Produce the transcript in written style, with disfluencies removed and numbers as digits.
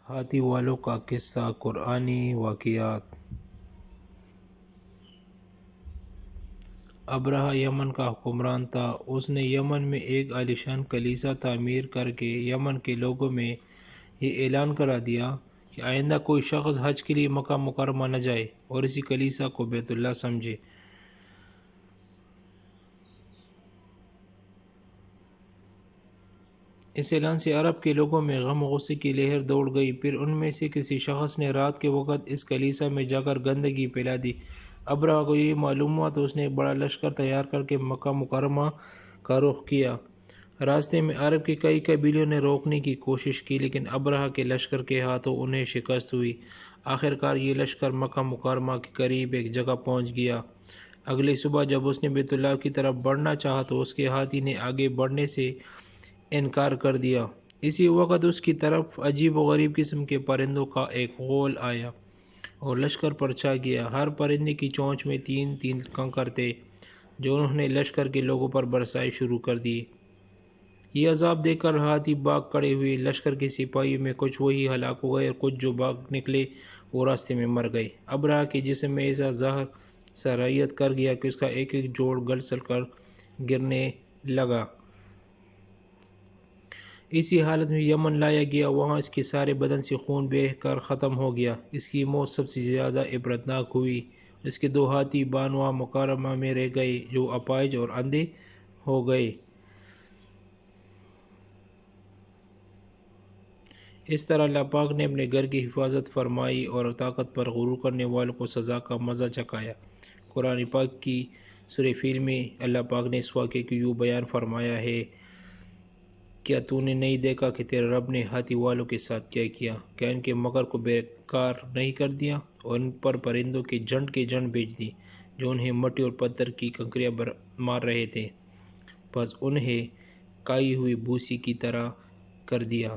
ہاتھی والوں کا قصہ قرآنی واقعات۔ ابرہہ یمن کا حکمران تھا۔ اس نے یمن میں ایک عالیشان کلیسا تعمیر کر کے یمن کے لوگوں میں یہ اعلان کرا دیا کہ آئندہ کوئی شخص حج کے لیے مکہ مکرمہ نہ جائے اور اسی کلیسا کو بیت اللہ سمجھے۔ اس اعلان سے عرب کے لوگوں میں غم و غصے کی لہر دوڑ گئی۔ پھر ان میں سے کسی شخص نے رات کے وقت اس کلیسا میں جا کر گندگی پھیلا دی۔ ابرہہ کو یہ معلوم ہوا تو اس نے ایک بڑا لشکر تیار کر کے مکہ مکرمہ کا رخ کیا۔ راستے میں عرب کے کئی قبیلوں نے روکنے کی کوشش کی لیکن ابرہہ کے لشکر کے ہاتھوں انہیں شکست ہوئی۔ آخر کار یہ لشکر مکہ مکرمہ کے قریب ایک جگہ پہنچ گیا۔ اگلی صبح جب اس نے بیت اللہ کی طرف بڑھنا چاہا تو اس کے ہاتھی نے آگے بڑھنے سے انکار کر دیا۔ اسی وقت اس کی طرف عجیب و غریب قسم کے پرندوں کا ایک غول آیا اور لشکر پر چھا گیا۔ ہر پرندے کی چونچ میں 3 کنکر تھے جو انہوں نے لشکر کے لوگوں پر برسائے شروع کر دیے۔ یہ عذاب دیکھ کر ہاتھی بھاگ کھڑے ہوئے۔ لشکر کے سپاہیوں میں کچھ وہی ہلاک ہو گئے اور کچھ جو بھاگ نکلے وہ راستے میں مر گئے۔ ابرہہ کے جسم میں ایسا زہر سرایت کر گیا کہ اس کا ایک ایک جوڑ گل کر گرنے لگا۔ اسی حالت میں یمن لایا گیا، وہاں اس کے سارے بدن سے خون بہہ کر ختم ہو گیا۔ اس کی موت سب سے زیادہ عبرتناک ہوئی۔ اس کے 2 ہاتھی بانواں مکرمہ میں رہ گئے جو اپاہج اور اندھے ہو گئے۔ اس طرح اللہ پاک نے اپنے گھر کی حفاظت فرمائی اور طاقت پر غرور کرنے والوں کو سزا کا مزہ چکھایا۔ قرآن پاک کی سورہ فیل میں اللہ پاک نے اس واقعے کو یوں بیان فرمایا ہے، کیا تو نے نہیں دیکھا کہ تیرے رب نے ہاتھی والوں کے ساتھ کیا کیا؟ کیا ان کے مکر کو بیکار نہیں کر دیا اور ان پر پرندوں کے جھنڈ بھیج دی جو انہیں مٹی اور پتھر کی کنکریاں مار رہے تھے، بس انہیں کائی ہوئی بھوسی کی طرح کر دیا۔